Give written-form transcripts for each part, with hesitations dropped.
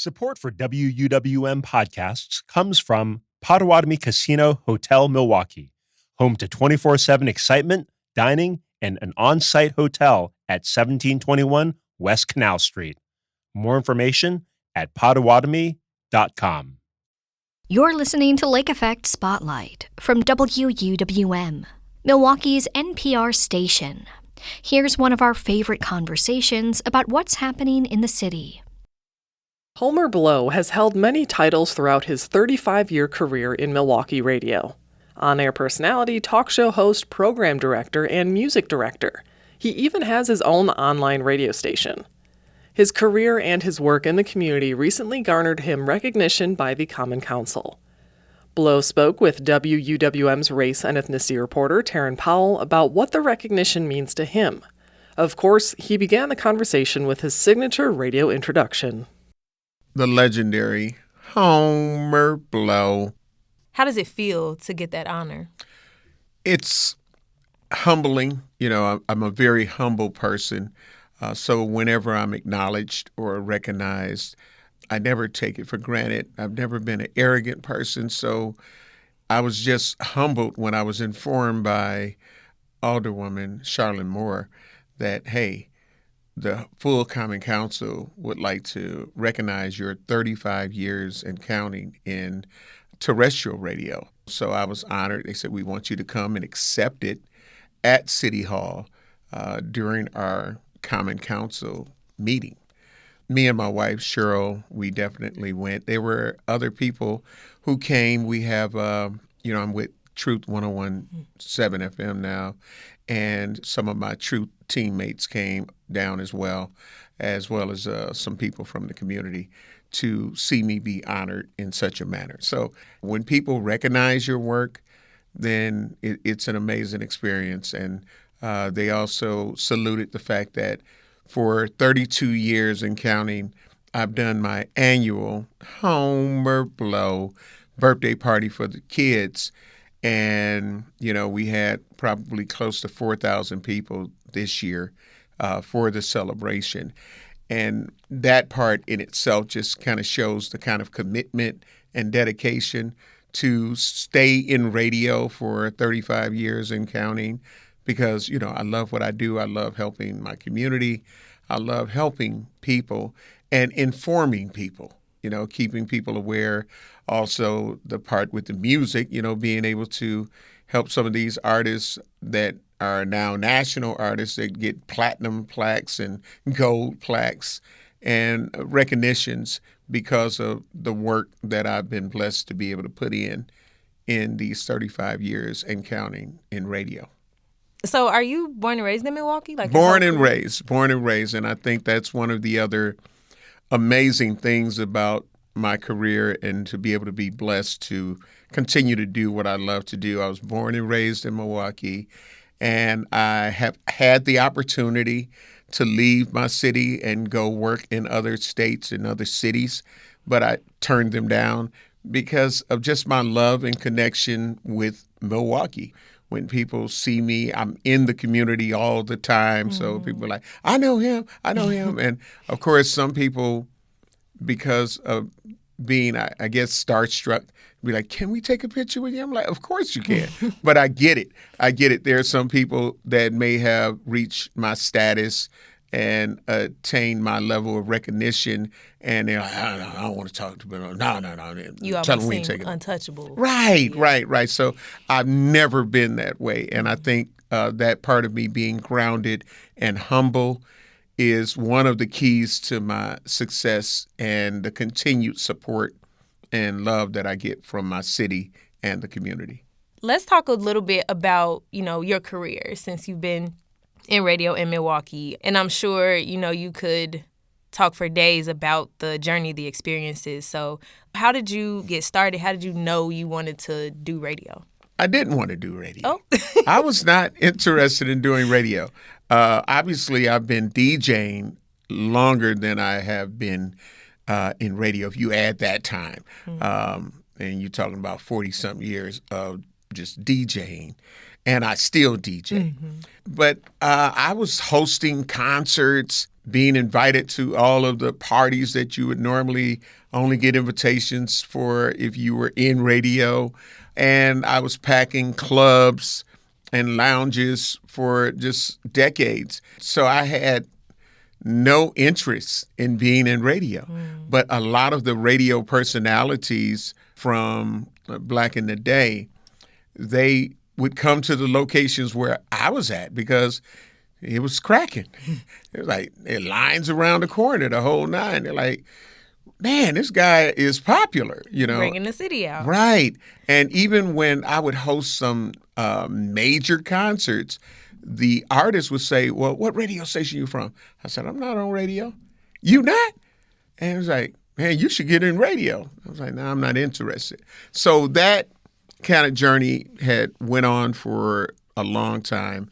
Support for WUWM podcasts comes from Potawatomi Casino Hotel Milwaukee, home to 24/7 excitement, dining, and an on-site hotel at 1721 West Canal Street. More information at potawatomi.com. You're listening to Lake Effect Spotlight from WUWM, Milwaukee's NPR station. Here's one of our favorite conversations about what's happening in the city. Homer Blow has held many titles throughout his 35-year career in Milwaukee radio. On-air personality, talk show host, program director, and music director. He even has his own online radio station. His career and his work in the community recently garnered him recognition by the Common Council. Blow spoke with WUWM's race and ethnicity reporter Teran Powell about what the recognition means to him. Of course, he began the conversation with his signature radio introduction. The legendary Homer Blow. How does it feel to get that honor? It's humbling. You know, I'm a very humble person. So whenever I'm acknowledged or recognized, I never take it for granted. I've never been an arrogant person. So I was just humbled when I was informed by Alderwoman Charlene Moore that, hey, the full Common Council would like to recognize your 35 years and counting in terrestrial radio. So I was honored. They said, we want you to come and accept it at City Hall during our Common Council meeting. Me and my wife, Cheryl, we definitely went. There were other people who came. We have, I'm with Truth 101.7 FM now, and some of my Truth teammates came down as well as some people from the community to see me be honored in such a manner. So when people recognize your work, then it's an amazing experience. And they also saluted the fact that for 32 years and counting, I've done my annual Homer Blow birthday party for the kids. And, we had probably close to 4,000 people this year for the celebration. And that part in itself just kind of shows the kind of commitment and dedication to stay in radio for 35 years and counting because, I love what I do. I love helping my community. I love helping people and informing people, keeping people aware. Also, the part with the music, being able to help some of these artists that are now national artists that get platinum plaques and gold plaques and recognitions because of the work that I've been blessed to be able to put in these 35 years and counting in radio. So are you born and raised in Milwaukee? Born and raised. And I think that's one of the other amazing things about my career and to be able to be blessed to continue to do what I love to do. I was born and raised in Milwaukee, and I have had the opportunity to leave my city and go work in other states and other cities, but I turned them down because of just my love and connection with Milwaukee. When people see me, I'm in the community all the time. So people are like, I know him. And of course, some people, because of being, I guess, starstruck, be like, can we take a picture with you? I'm like, of course you can. But I get it. There are some people that may have reached my status and attained my level of recognition, and they're like, I don't want to talk to them. No. You always seem untouchable. Right. So I've never been that way. And I think that part of me being grounded and humble is one of the keys to my success and the continued support and love that I get from my city and the community. Let's talk a little bit about, your career since you've been in radio in Milwaukee. And I'm sure, you could talk for days about the journey, the experiences. So how did you get started? How did you know you wanted to do radio? I didn't want to do radio. Oh. I was not interested in doing radio. Obviously, I've been DJing longer than I have been in radio, if you add that time. And you're talking about 40-something years of just DJing. And I still DJ. But I was hosting concerts, being invited to all of the parties that you would normally only get invitations for if you were in radio. And I was packing clubs and lounges for just decades. So I had no interest in being in radio. But a lot of the radio personalities from back in the day, they would come to the locations where I was at because it was cracking. It was like lines around the corner, the whole nine. They're like, man, this guy is popular, Bringing the city out. Right. And even when I would host some major concerts, the artist would say, well, what radio station you from? I said, I'm not on radio. You not? And it was like, man, you should get in radio. I was like, no, I'm not interested. So that kind of journey had went on for a long time.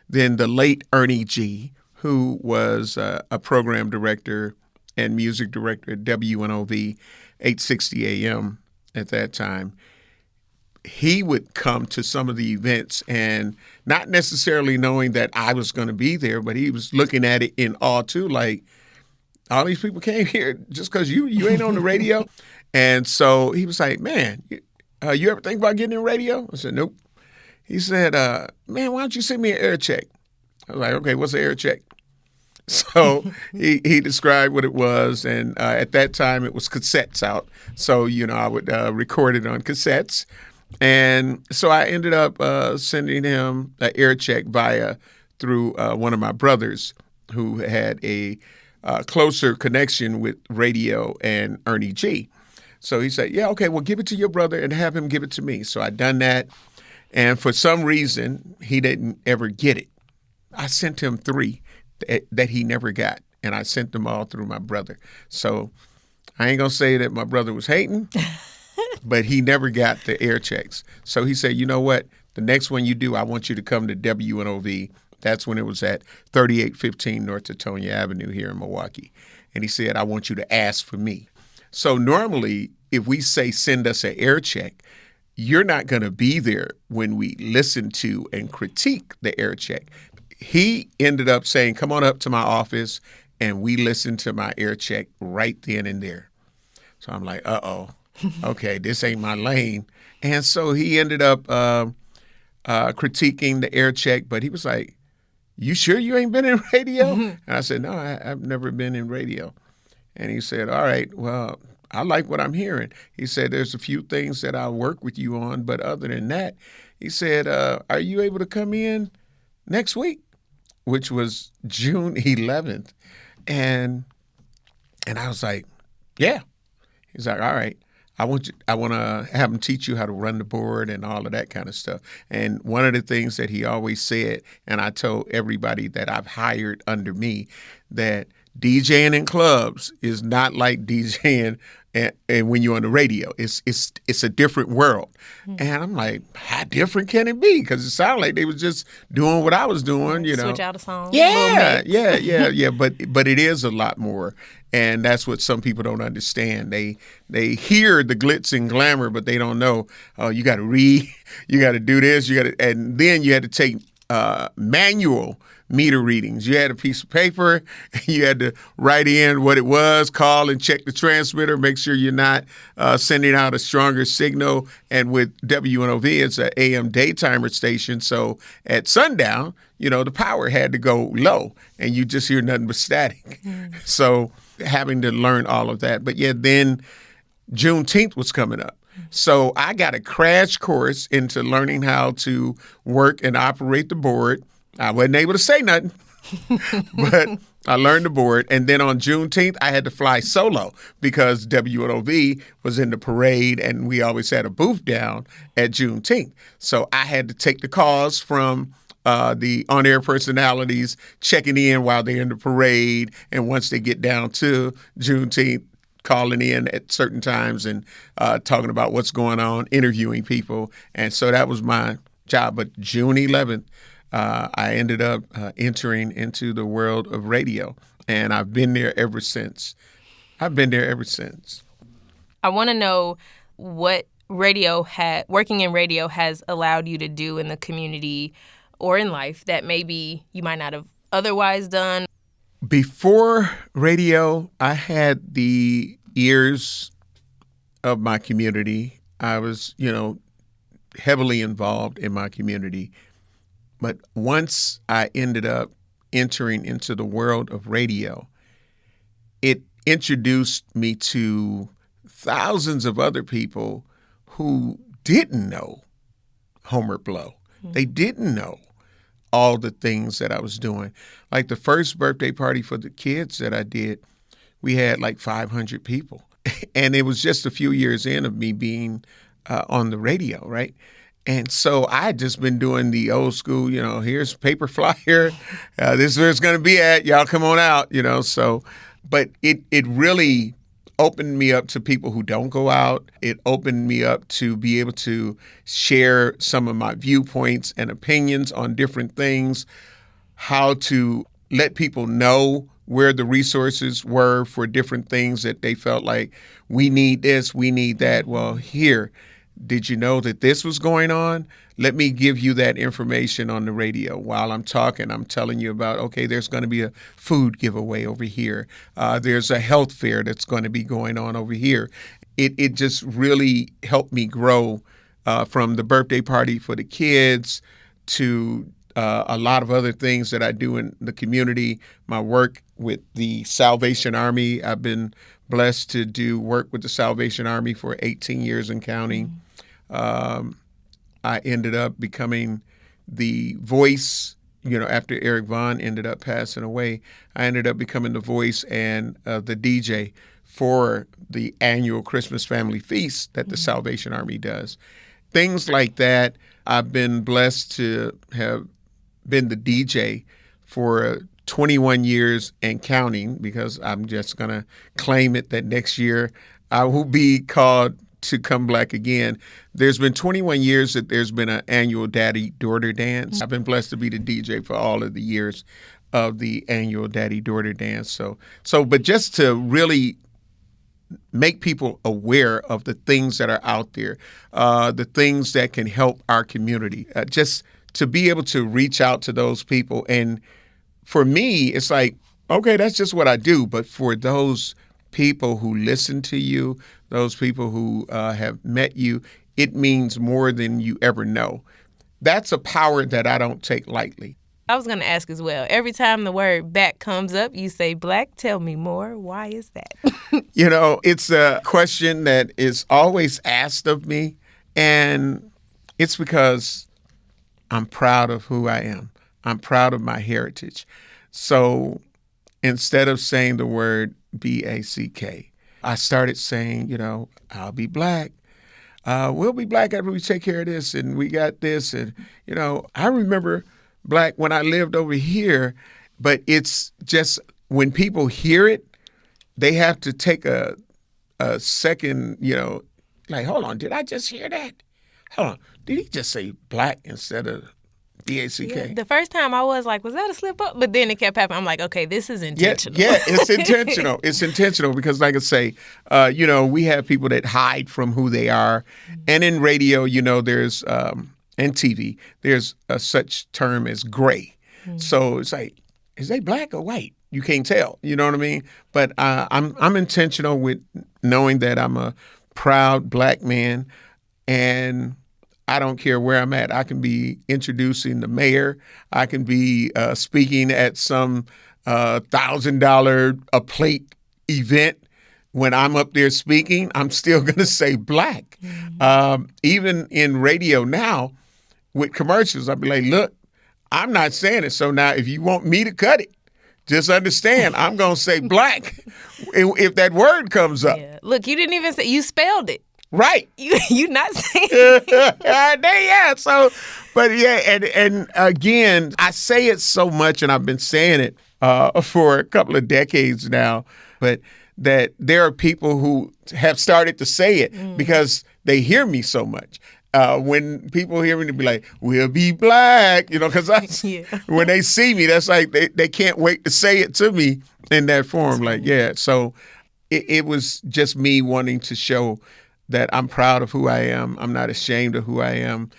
Then the late Ernie G., who was a program director and music director at WNOV 860 AM at that time, he would come to some of the events and not necessarily knowing that I was going to be there, but he was looking at it in awe too, like, all these people came here just because you ain't on the radio. And so he was like, man, you ever think about getting in radio? I said, nope. He said, man, why don't you send me an air check? I was like, okay, what's an air check? So he described what it was. And at that time, it was cassettes out. So, I would record it on cassettes. And so I ended up sending him an air check through one of my brothers who had a closer connection with radio and Ernie G. So he said, yeah, okay, well, give it to your brother and have him give it to me. So I done that. And for some reason, he didn't ever get it. I sent him 3 that he never got. And I sent them all through my brother. So I ain't going to say that my brother was hating, but he never got the air checks. So he said, you know what? The next one you do, I want you to come to WNOV. That's when it was at 3815 North Tetonia Avenue here in Milwaukee. And he said, I want you to ask for me. So normally, if we say send us an air check, you're not going to be there when we listen to and critique the air check. He ended up saying, come on up to my office, and we listened to my air check right then and there. So I'm like, uh-oh, okay, this ain't my lane. And so he ended up critiquing the air check, but he was like, you sure you ain't been in radio? And I said, no, I've never been in radio. And he said, all right, well, I like what I'm hearing. He said, there's a few things that I'll work with you on, but other than that, he said, are you able to come in next week? Which was June 11th. And I was like, yeah. He's like, all right. I want to have him teach you how to run the board and all of that kind of stuff. And one of the things that he always said, and I told everybody that I've hired under me, that DJing in clubs is not like DJing and when you're on the radio. It's a different world. Mm-hmm. And I'm like, how different can it be? Because it sounded like they was just doing what I was doing, Switch out a song. Yeah. But it is a lot more. And that's what some people don't understand. They hear the glitz and glamour, but they don't know, you got to read, you got to do this, and then you had to take manual meter readings. You had a piece of paper, you had to write in what it was, call and check the transmitter, make sure you're not sending out a stronger signal. And with WNOV, it's an AM daytimer station. So at sundown, the power had to go low and you just hear nothing but static. Mm. So having to learn all of that. But yeah, then Juneteenth was coming up. So I got a crash course into learning how to work and operate the board. I wasn't able to say nothing, but I learned the board. And then on Juneteenth, I had to fly solo because WNOV was in the parade and we always had a booth down at Juneteenth. So I had to take the calls from the on-air personalities checking in while they're in the parade. And once they get down to Juneteenth, calling in at certain times and talking about what's going on, interviewing people. And so that was my job. But June 11th, I ended up entering into the world of radio. And I've been there ever since. I want to know what working in radio has allowed you to do in the community or in life that maybe you might not have otherwise done. Before radio, I had the ears of my community. I was, heavily involved in my community. But once I ended up entering into the world of radio, it introduced me to thousands of other people who didn't know Homer Blow. They didn't know all the things that I was doing. Like the first birthday party for the kids that I did, we had like 500 people. And it was just a few years in of me being on the radio, right? And so I had just been doing the old school, here's paper flyer. This is where it's going to be at. Y'all come on out, So, but it really opened me up to people who don't go out. It opened me up to be able to share some of my viewpoints and opinions on different things, how to let people know where the resources were for different things that they felt like, we need this, we need that. Well, here, did you know that this was going on? Let me give you that information on the radio. While I'm talking, I'm telling you about, okay, there's going to be a food giveaway over here. There's a health fair that's going to be going on over here. It just really helped me grow from the birthday party for the kids to a lot of other things that I do in the community. My work with the Salvation Army. I've been blessed to do work with the Salvation Army for 18 years and counting. I ended up becoming the voice, after Eric Vaughn ended up passing away. I ended up becoming the voice and the DJ for the annual Christmas Family Feast that the Salvation Army does. Things like that. I've been blessed to have been the DJ for 21 years and counting, because I'm just going to claim it that next year I will be called to come black again. There's been 21 years that there's been an annual daddy-daughter dance. I've been blessed to be the DJ for all of the years of the annual daddy-daughter dance. But just to really make people aware of the things that are out there, the things that can help our community, just to be able to reach out to those people. And for me, it's like, okay, that's just what I do. But for those people who listen to you, those people who have met you, it means more than you ever know. That's a power that I don't take lightly. I was going to ask as well. Every time the word black comes up, you say black. Tell me more. Why is that? It's a question that is always asked of me. And it's because I'm proud of who I am. I'm proud of my heritage. So instead of saying the word B-A-C-K, I started saying, I'll be black. We'll be black after we take care of this, and we got this. And, I remember black when I lived over here, but it's just when people hear it, they have to take a second, like, hold on, did I just hear that? Hold on, did he just say black instead of B-A-C-K? Yeah, the first time I was like, was that a slip up? But then it kept happening. I'm like, okay, this is intentional. Yeah, it's intentional. It's intentional because, like I say, we have people that hide from who they are. And in radio, there's, and TV, there's a such term as gray. So it's like, is they black or white? You can't tell. You know what I mean? But I'm intentional with knowing that I'm a proud black man, and I don't care where I'm at. I can be introducing the mayor. I can be speaking at some $1,000 a plate event. When I'm up there speaking, I'm still going to say black. Even in radio now, with commercials, I'll be like, look, I'm not saying it. So now if you want me to cut it, just understand I'm going to say black if that word comes up. Yeah. Look, you didn't even say, you spelled it. Right. You not saying yeah. So, but yeah, and again, I say it so much, and I've been saying it for a couple of decades now, but that there are people who have started to say it because they hear me so much. When people hear me, they be like, we'll be black, because when they see me, that's like they can't wait to say it to me in that form. Like, yeah. So it was just me wanting to show that I'm proud of who I am. I'm not ashamed of who I am.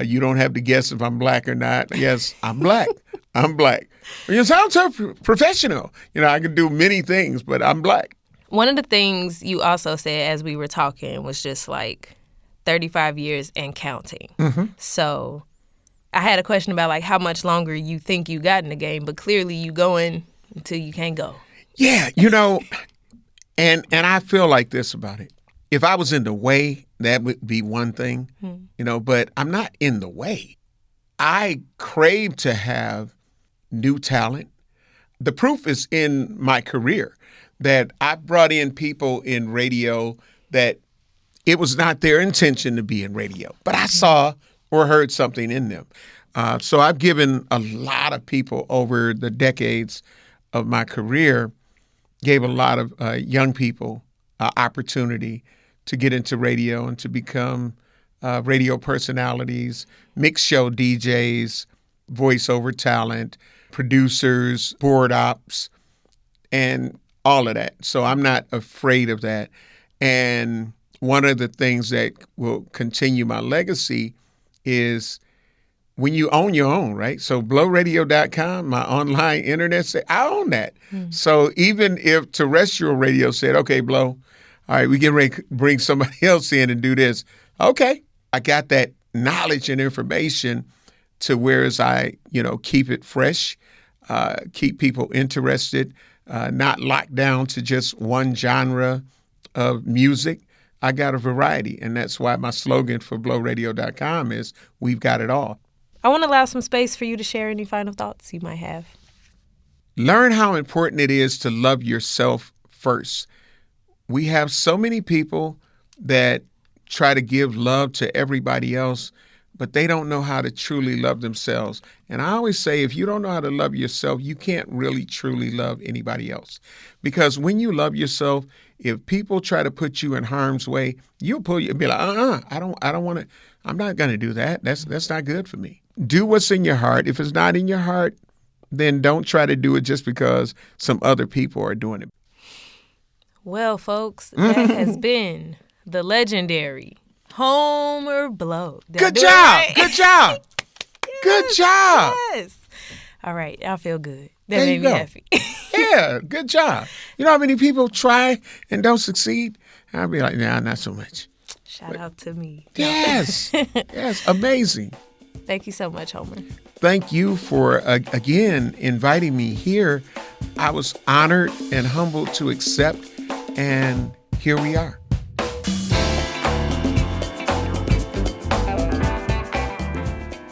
You don't have to guess if I'm black or not. Yes, I'm black. I'm black. You sound so professional. I can do many things, but I'm black. One of the things you also said as we were talking was just like 35 years and counting. Mm-hmm. So I had a question about like how much longer you think you got in the game, but clearly you going until you can't go. Yeah, and I feel like this about it. If I was in the way, that would be one thing, but I'm not in the way. I crave to have new talent. The proof is in my career that I brought in people in radio that it was not their intention to be in radio, but I saw or heard something in them. So I've given a lot of people over the decades of my career, gave a lot of young people opportunity to get into radio and to become radio personalities, mix show DJs, voiceover talent, producers, board ops, and all of that. So I'm not afraid of that. And one of the things that will continue my legacy is when you own your own, right? So blowradio.com, my online internet, I own that. So even if terrestrial radio said, okay, Blow, all right, we get ready to bring somebody else in and do this. Okay, I got that knowledge and information to whereas I, keep it fresh, keep people interested, not locked down to just one genre of music. I got a variety, and that's why my slogan for blowradio.com is we've got it all. I want to allow some space for you to share any final thoughts you might have. Learn how important it is to love yourself first. We have so many people that try to give love to everybody else, but they don't know how to truly love themselves. And I always say, if you don't know how to love yourself, you can't really truly love anybody else. Because when you love yourself, if people try to put you in harm's way, you'll be like, I don't want to, I'm not going to do that. That's not good for me. Do what's in your heart. If it's not in your heart, then don't try to do it just because some other people are doing it. Well, folks, that has been the legendary Homer Blow. Good job. Good job. Good job. Yes. All right. I feel good. That There made you me go. happy. Yeah, good job. You know how many people try and don't succeed? I'll be like, nah, not so much. Shout out to me. Yes. Yes, amazing. Thank you so much, Homer. Thank you for, again, inviting me here. I was honored and humbled to accept, and here we are.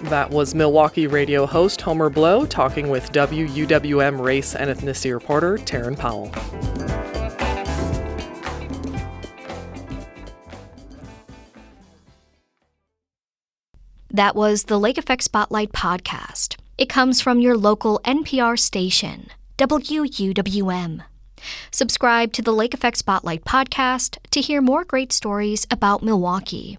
That was Milwaukee radio host Homer Blow talking with WUWM race and ethnicity reporter Teran Powell. That was the Lake Effect Spotlight podcast. It comes from your local NPR station, WUWM. Subscribe to the Lake Effect Spotlight podcast to hear more great stories about Milwaukee.